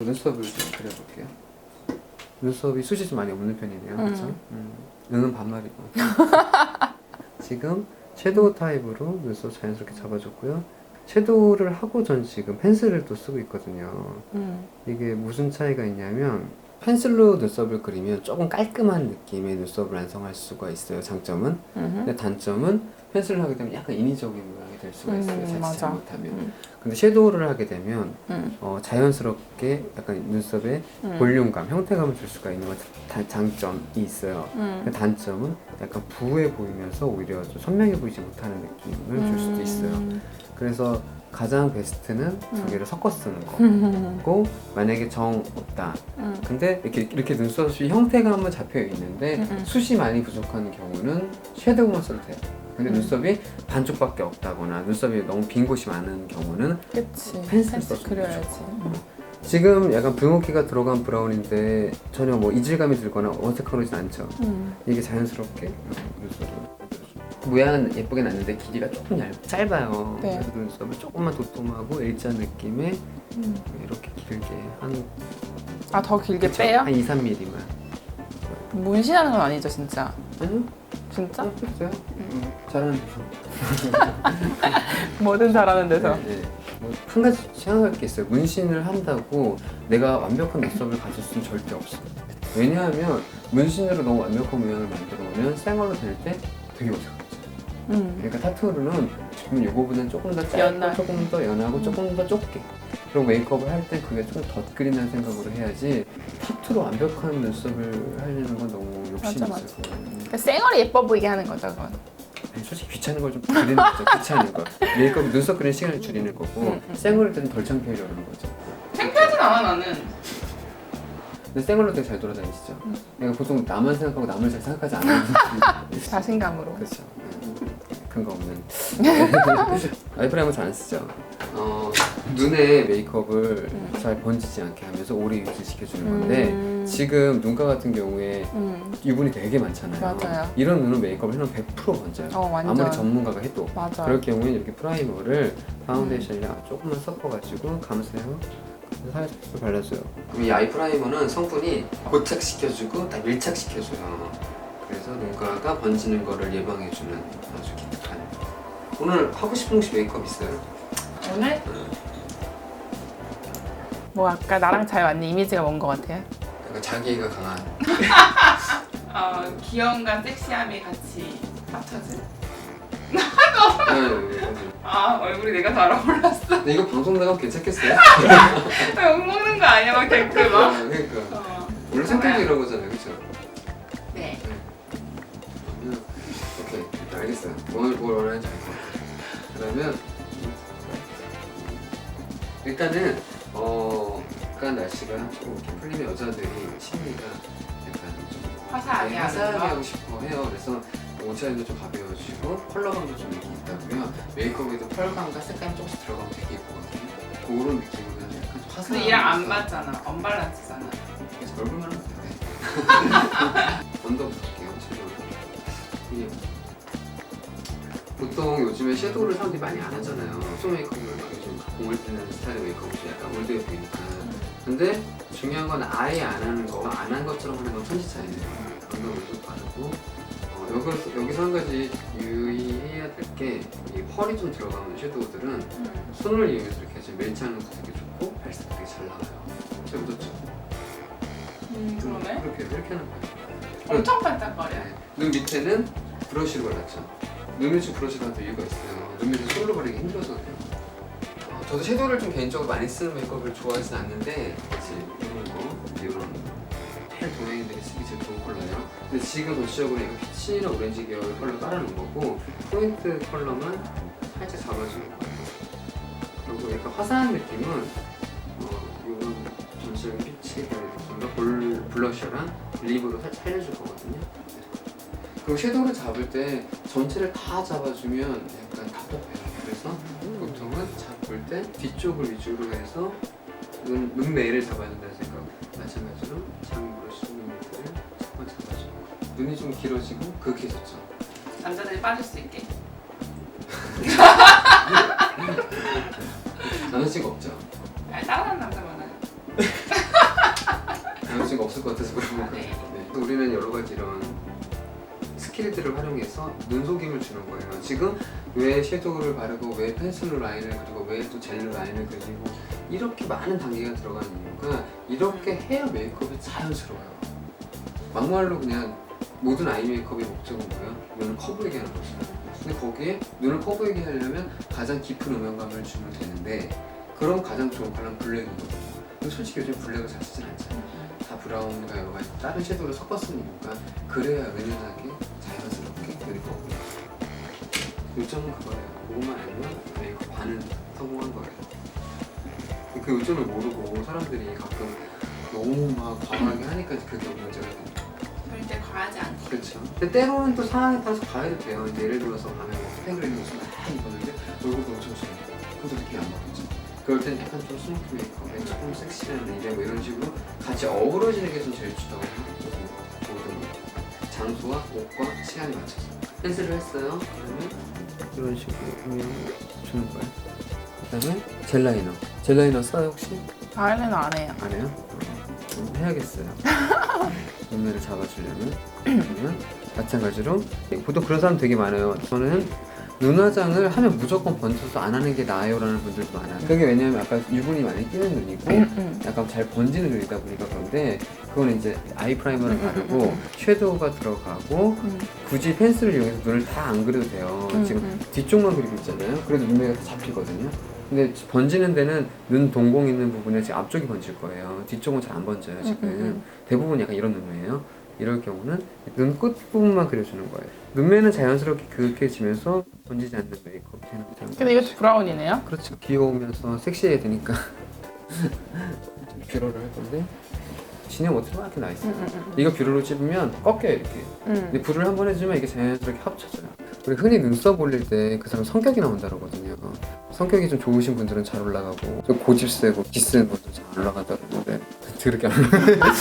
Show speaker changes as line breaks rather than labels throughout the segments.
눈썹을 좀 그려볼게요. 눈썹이 숱이 좀 많이 없는 편이네요. 그렇죠? 응은 반말이고. 지금 섀도우 타입으로 눈썹 자연스럽게 잡아줬고요. 섀도우를 하고 전 지금 펜슬을 또 쓰고 있거든요. 이게 무슨 차이가 있냐면 펜슬로 눈썹을 그리면 조금 깔끔한 느낌의 눈썹을 완성할 수가 있어요. 장점은. 근데 단점은 펜슬을 하게 되면 약간 인위적인 모양이 될 수가 있어요. 자칫 잘못하면. 근데 섀도우를 하게 되면 자연스럽게 약간 눈썹에 볼륨감, 형태감을 줄 수가 있는 건 장점이 있어요. 근데 단점은 약간 부해 보이면서 오히려 좀 선명해 보이지 못하는 느낌을 줄 수도 있어요. 그래서 가장 베스트는 두 개를 섞어 쓰는 거고, 만약에 정 없다. 근데 이렇게 눈썹이 형태감은 잡혀 있는데 숱이 많이 부족한 경우는 섀도우만 써도 돼요. 근데 눈썹이 반쪽밖에 없다거나 눈썹이 너무 빈 곳이 많은 경우는 펜슬 써주면
그려야지.
지금 약간 붉은기가 들어간 브라운인데 전혀 뭐 이질감이 들거나 어색하지 않죠. 이게 자연스럽게 눈썹을 모양은 예쁘게 났는데 길이가 조금 짧아요.
네.
그래서 눈썹을 조금만 도톰하고 일자 느낌의 이렇게 길게
더 길게
그쵸?
빼요?
한 2, 3mm만.
문신하는 건 아니죠, 진짜?
아니요.
진짜?
했어요. 잘하는 데서.
뭐든 잘하는 데서.
네. 한 가지 생각할 게 있어요. 문신을 한다고 내가 완벽한 눈썹을 가질 수는 절대 없어요. 왜냐하면 문신으로 너무 완벽한 모양을 만들어 오면 생얼로 될 때 되게 어색하죠. 그러니까 타투로는 지금 이거보다는 조금 더 짧고
연하게.
조금 더 연하고 조금 더 좁게, 그리고 메이크업을 할 때 그게 좀 덧그린다는 생각으로 해야지 타투로 완벽한 눈썹을 하려는 건 너무 욕심이
맞아.
있어서.
그러니까 쌩얼이 예뻐 보이게 하는 거죠, 그건.
아니, 솔직히 귀찮은 걸 좀 줄이는 거죠. 귀찮은 거. 메이크업 눈썹 그리는 시간을 줄이는 거고, 생얼일 때는 덜 창피하려고 하는 거죠.
창피하진 않아, 나는.
근데 생얼로 되게 잘 돌아다니시죠? 그러니까 보통 나만 생각하고 남을 잘 생각하지 않는 분들이
자신감으로.
그렇죠. 근거 없는. 아이프라이머 잘 안 쓰죠. 눈에 메이크업을 잘 번지지 않게 하면서 오래 유지시켜주는 건데, 지금 눈가 같은 경우에 유분이 되게 많잖아요.
맞아요.
이런 눈은 메이크업을 해놓으면 100% 번져요.
완전.
아무리 전문가가 해도.
맞아.
그럴 경우에는 이렇게 프라이머를 파운데이션이랑 조금만 섞어가지고 감으세요. 살짝 발라줘요. 이 아이 프라이머는 성분이 고착시켜주고 다 밀착시켜줘요. 그래서 눈가가 번지는 거를 예방해주는 아주 기특한. 오늘 하고 싶은 혹시 메이크업 있어요?
오늘? 뭐 아까 나랑 잘 맞는 이미지가 뭔 것 같아요?
약간 자기애가 강한.
귀여움과 섹시함이 같이 합쳐진?
네.
얼굴이 내가 잘 어울렸어.
근데 이거 방송 나가면 괜찮겠어요?
욕먹는 거 아니야, 막 댓글 막?
그러니까 원래 성격이 이런 거잖아요, 그렇죠?
네.
그러면 오케이, 일단 알겠어요. 오늘 뭘 원하는지 알 것 같아요. 그러면 일단은 약간 날씨가 좀 이렇게 풀리면 여자들이 심리가 약간 좀
화사하게
화사하게
하는
하고 싶어 해요. 그래서 옷차림도 좀 가벼워지고 컬러감도 좀 있다고요. 메이크업에도 펄감과 색감이 조금씩 들어가면 되게 예쁘거든요. 그런 느낌으로 약간 좀 화사한.
근데 얘랑 안 맞잖아. 언밸런스잖아.
그래서 얼굴만 하면 돼. 언더부터 할게요. 이게 보통 요즘에 섀도우를 사람들이 많이 안 하잖아요. 소프 메이크업을 요즘 공을 뜨는 스타일의 메이크업이 좀 약간 올드해 보이니까. 근데 중요한 건 아예 안 하는 거, 안 한 것처럼 하는 건 천지 차이네요. 언더를 좀 바르고 여기서 한 가지 유의해야 될 게, 이 펄이 좀 들어가는 섀도우들은 손을 이용해서 이렇게 지금 멜치하는 것도 되게 좋고 발색 되게 잘 나와요. 제가 좋죠?
그러네.
이렇게 하는 거예요.
엄청 반짝거려.
네. 눈 밑에는 브러쉬로 발랐죠. 눈 밑에 브러쉬로 하는 이유가 있어요. 눈 밑에 솔로 바르기 힘들어서 그래요. 저도 섀도우를 좀 개인적으로 많이 쓰는 메이크업을 좋아하진 않는데, 같이 이런 펠 동양인들이 쓰기 제일 좋은 컬러예요. 근데 지금 전체적으로 이거 피치나 오렌지 계열 컬러 깔아놓은 거고, 포인트 컬러만 살짝 잡아주는 거예요. 그리고 약간 화사한 느낌은 이런 전체적인 피치 계열과 블러셔랑 립으로 살짝 살려줄 거거든요. 그리고 섀도우를 잡을 때 전체를 다 잡아주면 약간 답답해요. 그래서 보통은 잡을 때 뒤쪽을 위주로 해서 눈매를 잡아야 된다는 생각. 마찬가지로 장 브러쉬 눈 밑을 조금만 잡아주고, 눈이 좀 길어지고 그게 좋죠.
남자들이 빠질 수 있게.
남자친구 없죠?
따뜻한 남자 많아요.
남자친구 없을 것 같아서 그런 거.
네.
네. 우리는 여러 가지 이런 스킬들을 활용해서 눈속임을 주는 거예요. 지금 왜 섀도우를 바르고 왜 펜슬로 라인을 그리고 왜 또 젤로 라인을 그리고 이렇게 많은 단계가 들어가는 이유가 이렇게 헤어 메이크업이 자연스러워요. 막말로 그냥 모든 아이 메이크업의 목적은 뭐야? 눈을 커보이게 하는 거죠. 근데 거기에 눈을 커보이게 하려면 가장 깊은 음영감을 주면 되는데 그럼 가장 좋은 컬러는 블랙이거든요. 근데 솔직히 요즘 블랙을 잘 쓰진 않잖아요. 다 브라운과 여러 가지 다른 섀도우를 섞어 쓰는 이유가 그래야 은은하게 자연스럽게 눈이 커보여요. 요점은 그거예요. 그것만 알면 메이크업 반은 성공한 거예요. 그 요점을 모르고 사람들이 가끔 너무 막 과하게 하니까 그게 문제가 돼요.
절대 과하지 않게.
그렇죠. 근데 때로는 또 상황에 따라서 과해도 돼요. 이제 예를 들어서 밤에 뭐 스팽글링 옷을 다 입었는데 얼굴도 엄청 심해. 그것도 느낌이 안 맞겠죠. 그럴 땐 약간 좀 스모키 메이크업에 조금 섹시한 이래 뭐 이런 식으로 같이 어우러지는 게 좀 제일 좋다고 생각하거든요. 모든 장소와 옷과 시간에 맞춰서 펜슬을 했어요. 그러면 이런 식으로 음영 주는 거예요. 그다음에 젤라이너. 젤라이너 써요 혹시?
아이라이너 안 해요.
안 해요? 해야겠어요. 눈매를 잡아주려면. 그러면 마찬가지로 보통 그런 사람 되게 많아요. 저는 눈화장을 하면 무조건 번져서 안 하는 게 나아요 라는 분들도 많아요. 그게 왜냐면 약간 유분이 많이 끼는 눈이고 약간 잘 번지는 눈이다 보니까 그런데 그거는 이제 아이 프라이머를 바르고 섀도우가 들어가고 굳이 펜슬을 이용해서 눈을 다 안 그려도 돼요. 지금 뒤쪽만 그리고 있잖아요. 그래도 눈매가 다 잡히거든요. 근데 번지는 데는 눈 동공 있는 부분에 지금 앞쪽이 번질 거예요. 뒤쪽은 잘 안 번져요 지금. 대부분 약간 이런 눈매예요. 이럴 경우는 눈 끝부분만 그려주는 거예요. 눈매는 자연스럽게 그윽해지면서 번지지 않는 메이크업이 되는 거죠.
근데 이것도 브라운이네요?
그렇죠. 귀여우면서 섹시해야 되니까 뷰러를 할 건데 진영 어떻게 이렇게 나 있어요. 이거 뷰러로 찝으면 꺾여요 이렇게. 근데 뷰러를 한번 해주면 이게 자연스럽게 합쳐져요. 우리 흔히 눈썹 올릴 때 그 사람 성격이 나온다 그러거든요. 성격이 좀 좋으신 분들은 잘 올라가고 좀 고집세고 기센 분들은 잘 안 올라가다 그러는데 더럽게 안 올라가요.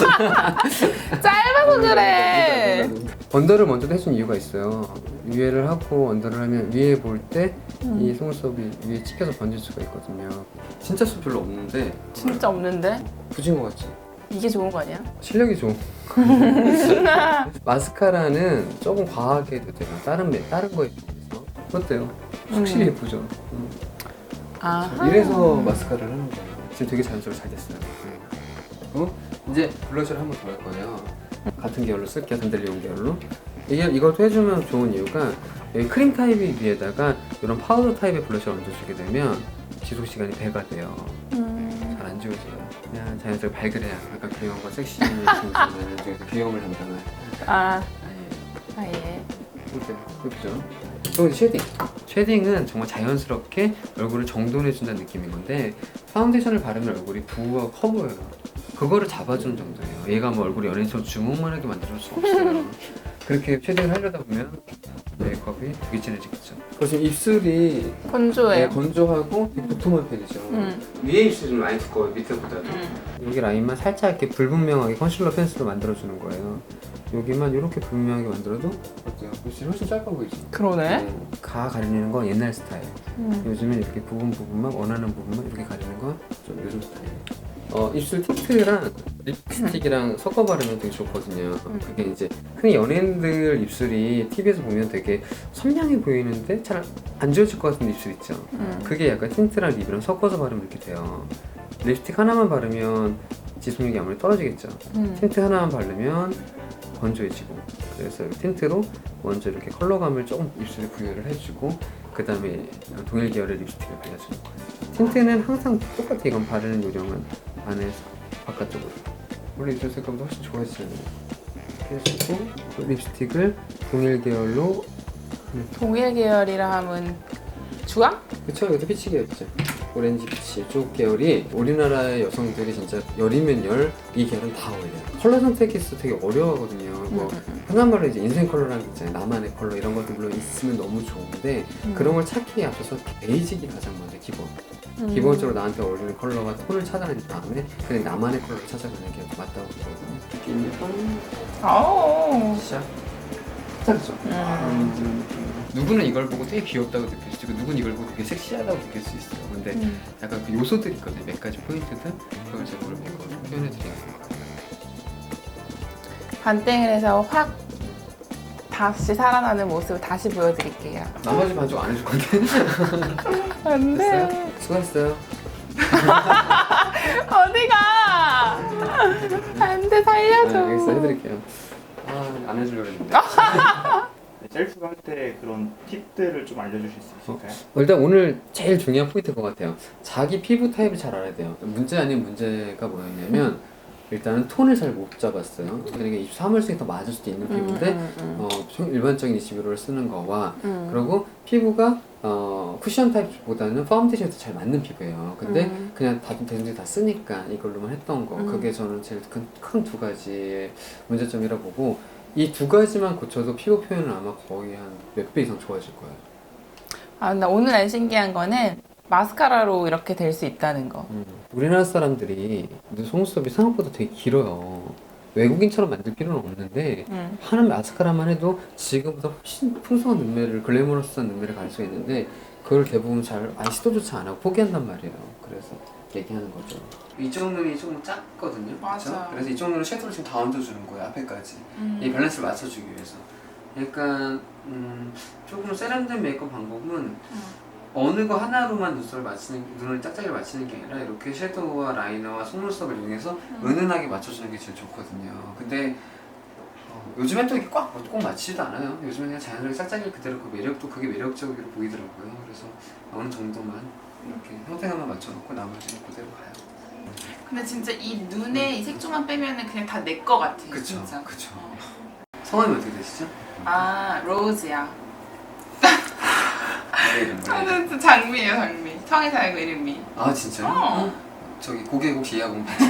짧아서 그래.
언더를 먼저 해준 이유가 있어요. 위에를 하고 언더를 하면 위에 볼 때 이 속눈썹이 위에 찍혀서 번질 수가 있거든요. 진짜 숱 별로 없는데
진짜 없는데?
굳은 것 같지?
이게 좋은 거 아니야?
실력이 좋은 마스카라는 조금 과하게 해도 돼요. 다른 거에 비해서. 어때요? 확실히 예쁘죠?
아하.
이래서 마스카라를 하는 거예요. 지금 되게 자연스럽게 잘 됐어요. 이제 블러셔를 한 번 더 할 거예요. 같은 계열로 쓸게요. 단델리온 계열로. 이것도 해주면 좋은 이유가 여기 크림 타입 위에다가 이런 파우더 타입의 블러셔를 얹어주게 되면 지속 시간이 배가 돼요. 잘 안 지워져요. 그냥 자연스럽게 발그레야. 아까 귀여움과 섹시함을 중심하는 중에서 귀여움을 담당할.
아,
아예.
아예.
어때요? 예쁘죠? 그리고 이제 쉐딩. 쉐딩은 정말 자연스럽게 얼굴을 정돈해준다는 느낌인 건데 파운데이션을 바르면 얼굴이 부어가 커 보여요. 그거를 잡아주는 정도예요. 얘가 뭐 얼굴이 연예인처럼 주먹만하게 만들어줄 수 없어요. 그렇게 쉐딩을 하려다 보면 메이크업이 되게 진해지겠죠. 그래서 입술이
건조해요.
건조하고 도톰한 편이죠. 위에 입술이 좀 많이 두꺼워요. 밑에보다도. 여기 라인만 살짝 이렇게 불분명하게 컨실러 펜슬로 만들어주는 거예요. 여기만 이렇게 불분명하게 만들어도 어때요? 입술이 훨씬 짧아 보이죠?
그러네.
가 가리는 건 옛날 스타일. 요즘엔 이렇게 부분만 원하는 부분만 이렇게 가리는 건 좀 요즘 스타일. 입술 틴트랑 립스틱이랑 섞어 바르면 되게 좋거든요. 그게 이제 흔히 연예인들 입술이 TV에서 보면 되게 선명해 보이는데 잘 안 지워질 것 같은 입술 있죠. 그게 약간 틴트랑 립이랑 섞어서 바르면 이렇게 돼요. 립스틱 하나만 바르면 지속력이 아무래도 떨어지겠죠. 틴트 하나만 바르면 건조해지고, 그래서 틴트로 먼저 이렇게 컬러감을 조금 입술에 부여를 해주고 그 다음에 동일 계열의 립스틱을 발라주는 거예요. 틴트는 항상 똑같아. 이건 바르는 요령은 안에서 바깥쪽으로. 원래 입술 색감도 훨씬 좋아지잖아요. 해주고 립스틱을 동일 계열로.
동일 계열이라 하면 주황?
그쵸, 이것도 피치 계열이죠. 오렌지 피치 이쪽 계열이 우리나라의 여성들이 진짜 열이면 열 이 계열은 다 어울려요. 컬러 선택해서 되게 어려워하거든요. 뭐 흔한 말로 이제 인생 컬러라는 게 있잖아요. 나만의 컬러 이런 것도 물론 있으면 너무 좋은데 그런 걸 찾기에 앞서서 베이직이 가장 먼저 기본. 기본적으로 나한테 어울리는 컬러와 톤을 찾아낸 다음에 그냥 나만의 컬러를 찾아가는 게 맞다고 보거든요. 느낌이
아오.
시작. 딱죠. 누구는 이걸 보고 되게 귀엽다고 느낄 수 있고 누구는 이걸 보고 되게 섹시하다고 느낄 수 있어요. 근데 약간 그 요소들이 있거든요. 몇 가지 포인트들 그걸 제가 오늘 표현해드리는 거예요.
반땡을 해서 확 다시 살아나는 모습을 다시 보여드릴게요.
나머지 반쪽 안 해줄 건데.
안
됐어요?
돼.
수고했어요.
어디가? 안 돼, 살려줘.
알겠어, 해드릴게요. 안 해주려고 했는데.
셀프 할 때 그런 팁들을 좀 알려주실 수 있을까요?
일단 오늘 제일 중요한 포인트인 것 같아요. 자기 피부 타입을 잘 알아야 돼요. 문제 아닌 문제가 뭐였냐면 일단은 톤을 잘 못 잡았어요. 그러니까 23월생이 더 맞을 수도 있는 피부인데 일반적인 21호를 쓰는 거와 그리고 피부가 쿠션 타입보다는 파운데이션이 더 잘 맞는 피부예요. 근데 그냥 대중들이 다 쓰니까 이걸로만 했던 거 그게 저는 제일 큰 두 가지의 문제점이라 보고 이 두 가지만 고쳐도 피부 표현은 아마 거의 한 몇 배 이상 좋아질 거예요.
아, 나 오늘 안 신기한 거는 마스카라로 이렇게 될 수 있다는 거.
우리나라 사람들이 속눈썹이 생각보다 되게 길어요. 외국인처럼 만들 필요는 없는데 하는 마스카라만 해도 지금보다 훨씬 풍성한 눈매를 글래머러스한 눈매를 갈 수가 있는데 그걸 대부분 잘 아예 시도조차 안 하고 포기한단 말이에요. 그래서 얘기하는 거죠. 이쪽 눈이 조금 작거든요.
맞아.
그쵸? 그래서 이쪽 눈은 섀도우를 지금 다 얹어주는 거예요. 앞에까지. 이 밸런스를 맞춰주기 위해서. 약간 조금 세련된 메이크업 방법은 어느 거 하나로만 눈을 짝짝이를 맞추는 게 아니라 이렇게 섀도우와 라이너와 속눈썹을 이용해서 은은하게 맞춰주는 게 제일 좋거든요. 근데 요즘엔 또 이렇게 꼭 맞추지도 않아요. 요즘엔 그냥 자연스럽게 짝짝이를 그대로 그 매력도 그게 매력적으로 보이더라고요. 그래서 어느 정도만 이렇게 형태감만 맞춰놓고 나머지는 그대로 가요.
근데 진짜 이 눈에 이 색조만 빼면은 그냥 다 내 거 같아.
그쵸,
진짜.
그쵸. 성함이 어떻게 되시죠?
아 로즈야.
네, 이름은?
저는 또 장미예요, 장미. 청에 살고 이름이.
아 진짜요?
어.
저기 고개국 지하공 같이.